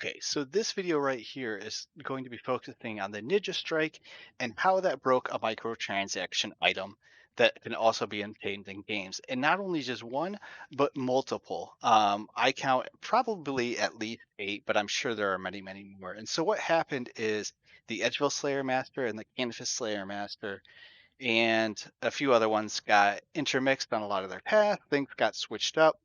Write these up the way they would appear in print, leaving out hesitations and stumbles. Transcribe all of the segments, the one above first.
Okay, so this video right here is going to be focusing on the Ninja Strike and how that broke a microtransaction item that can also be obtained in games. And not only just one, but multiple. I count probably at least eight, but I'm sure there are many, many more. And so what happened is the Edgeville Slayer Master and the Canvas Slayer Master and a few other ones got intermixed on a lot of their paths. Things got switched up,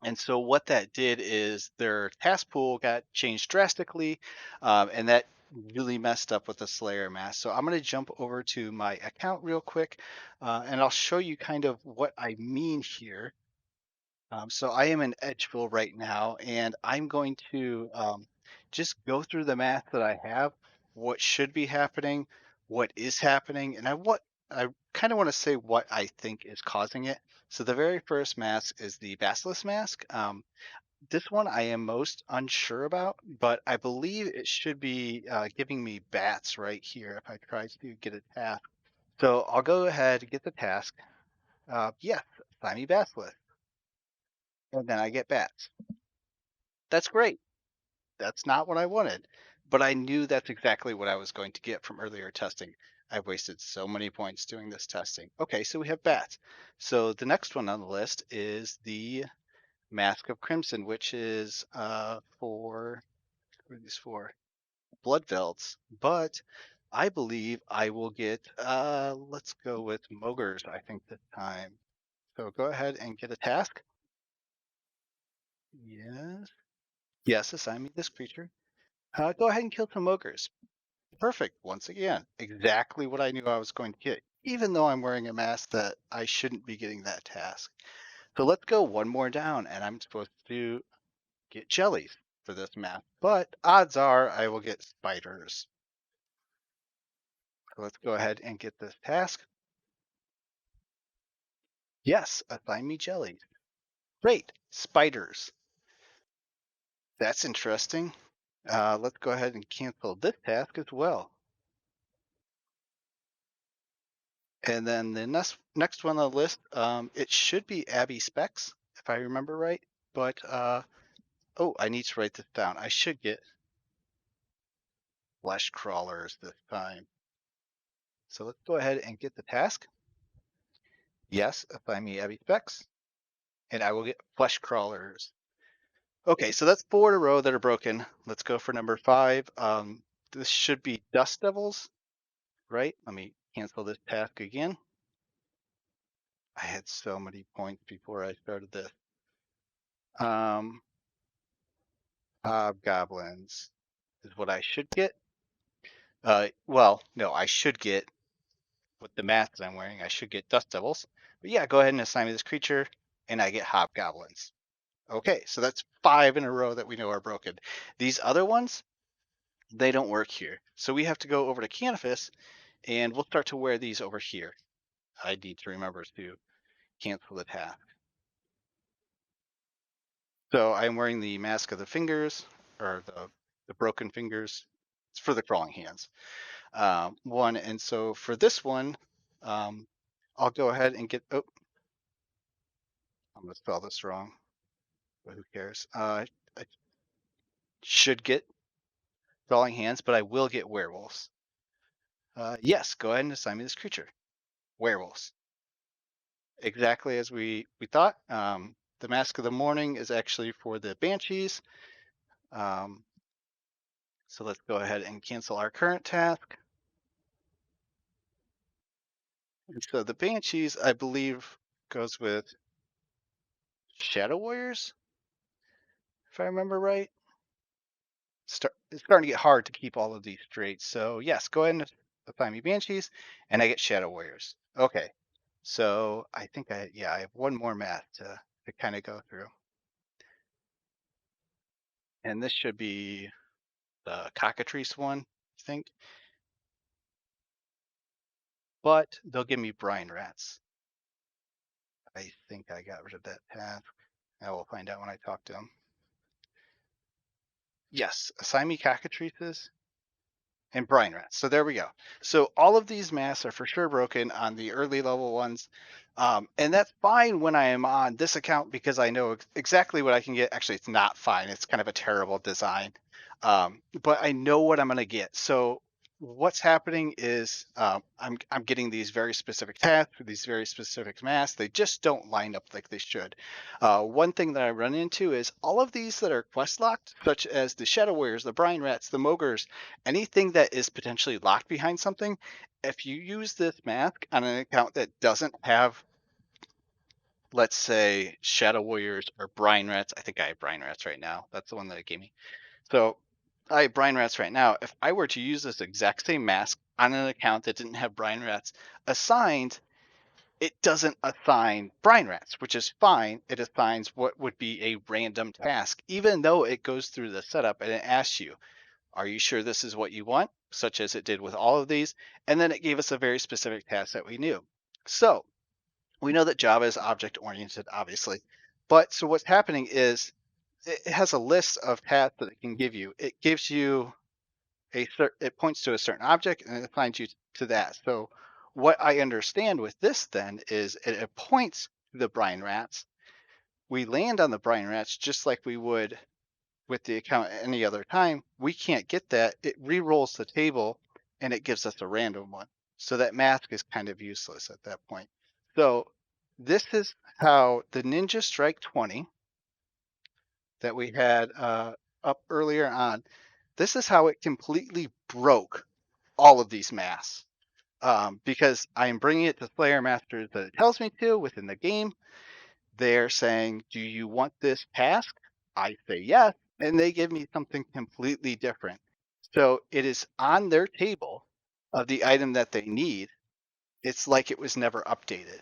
and so what that did is their task pool got changed drastically, and that really messed up with the Slayer mask. So I'm going to jump over to my account real quick, and I'll show you kind of what I mean here. So I am in Edgeville right now, and I'm going to just go through the math that I have, what should be happening, what is happening, and I kind of want to say what I think is causing it. So the very first mask is the Basilisk mask. This one I am most unsure about, but I believe it should be giving me bats right here if I try to get a task. So I'll go ahead and get the task. Yes, Slimy Basilisk, and then I get bats. That's great. That's not what I wanted, but I knew that's exactly what I was going to get from earlier testing. I've wasted so many points doing this testing. Okay, so we have bats. So the next one on the list is the Mask of Crimson, which is for what are these for? Blood Velds. But I believe I will get let's go with Mogres, I think this time. So go ahead and get a task. Yes. Yes, assign me this creature. Go ahead and kill some Mogres. Perfect. Once again, exactly what I knew I was going to get, even though I'm wearing a mask that I shouldn't be getting that task. So let's go one more down, and I'm supposed to get jellies for this map, but odds are I will get spiders. So let's go ahead and get this task. Yes, assign me jellies. Great, spiders. That's interesting. Let's go ahead and cancel this task as well. And then the next one on the list, it should be Abby Specs, if I remember right. But oh, I need to write this down. I should get flesh crawlers this time. So let's go ahead and get the task. Yes, assign me Abby Specs, and I will get flesh crawlers. Okay, so that's four in a row that are broken. Let's go for number five. This should be Dust Devils, right? Let me cancel this task again. I had so many points before I started this. Um, Hobgoblins is what I should get. Well, no, I should get with the math that I'm wearing. I should get Dust Devils. But yeah, go ahead and assign me this creature, and I get Hobgoblins. Okay, so that's five in a row that we know are broken. These other ones, they don't work here. So we have to go over to Canvas, and we'll start to wear these over here. I need to remember to cancel the task. So I'm wearing the Mask of the Fingers, or the Broken Fingers. It's for the crawling hands. One, and so for this one, um, I'll go ahead and get, oh, I'm gonna spell this wrong, but who cares? I should get crawling hands, but I will get werewolves. Yes, go ahead and assign me this creature. Werewolves. Exactly as we thought. The Mask of the Morning is actually for the Banshees. Um, so let's go ahead and cancel our current task. And so the Banshees, I believe, goes with Shadow Warriors, if I remember right. It's starting to get hard to keep all of these straight. So yes, go ahead and assign me Banshees, and I get Shadow Warriors. Okay, so I think I have one more math to kind of go through, and this should be the Cockatrice one, I think. But they'll give me Brine Rats. I think I got rid of that task. I will find out when I talk to them. Yes, assign me Cockatrices. and brine rats. So there we go. So all of these masks are for sure broken on the early level ones. And that's fine when I am on this account because I know exactly what I can get. Actually, it's not fine. It's kind of a terrible design. But I know what I'm going to get. So what's happening is I'm getting these very specific tasks for these very specific masks. They just don't line up like they should. One thing that I run into is all of these that are quest locked, such as the Shadow Warriors, the Brine Rats, the Mogres, anything that is potentially locked behind something. If you use this mask on an account that doesn't have, let's say, Shadow Warriors or Brine Rats, I think I have Brine Rats right now. That's the one that it gave me. So I have Brine Rats right now. If I were to use this exact same mask on an account that didn't have Brine Rats assigned, it doesn't assign brine rats, which is fine. It assigns what would be a random task, even though it goes through the setup and it asks you, are you sure this is what you want? Such as it did with all of these. And then it gave us a very specific task that we knew. So we know that Java is object oriented, obviously. But so what's happening is it has a list of tasks that it can give you. It gives you it points to a certain object and it assigns you to that. So what I understand with this then is it points to the brine rats. We land on the brine rats just like we would with the account at any other time. We can't get that. It re-rolls the table and it gives us a random one. So that mask is kind of useless at that point. So this is how the Ninja Strike 20 that we had up earlier on, this is how it completely broke all of these masks. Because I'm bringing it to player masters that it tells me to within the game. They're saying, do you want this task? I say yes, and they give me something completely different. So it is on their table of the item that they need. It's like it was never updated.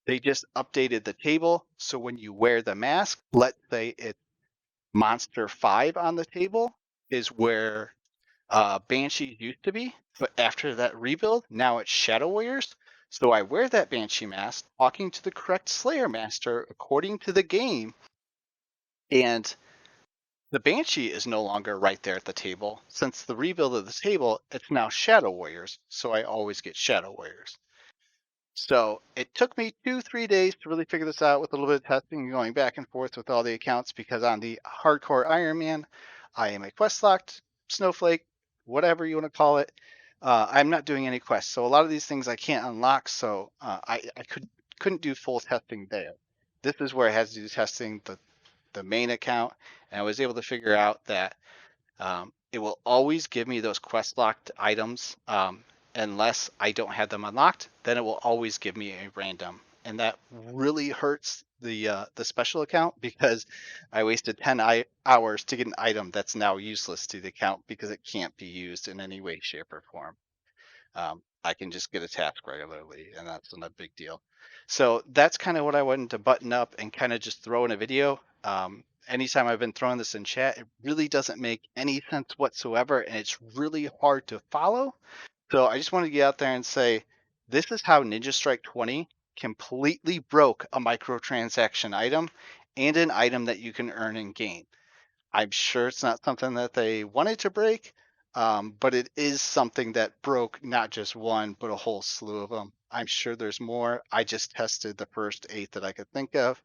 They just updated the table. So when you wear the mask, let's say it's Monster 5 on the table, is where Banshee used to be, but after that rebuild, now it's Shadow Warriors. So I wear that Banshee mask, talking to the correct Slayer Master according to the game, and the Banshee is no longer right there at the table. Since the rebuild of the table, it's now Shadow Warriors, so I always get Shadow Warriors. So it took me 2-3 days to really figure this out with a little bit of testing and going back and forth with all the accounts because on the hardcore Iron Man, I am a quest locked snowflake, whatever you want to call it. I'm not doing any quests, so a lot of these things I can't unlock. So I couldn't do full testing there. This is where I had to do testing the main account, and I was able to figure out that it will always give me those quest locked items unless I don't have them unlocked. Then it will always give me a random, and that really hurts the special account because I wasted 10 hours to get an item that's now useless to the account because it can't be used in any way, shape, or form. I can just get a task regularly, and that's not a big deal. So that's kind of what I wanted to button up and kind of just throw in a video. Anytime I've been throwing this in chat, it really doesn't make any sense whatsoever, and it's really hard to follow. So I just wanted to get out there and say, this is how Ninja Strike 20 completely broke a microtransaction item and an item that you can earn in game. I'm sure it's not something that they wanted to break, but it is something that broke not just one, but a whole slew of them. I'm sure there's more. I just tested the first 8 that I could think of,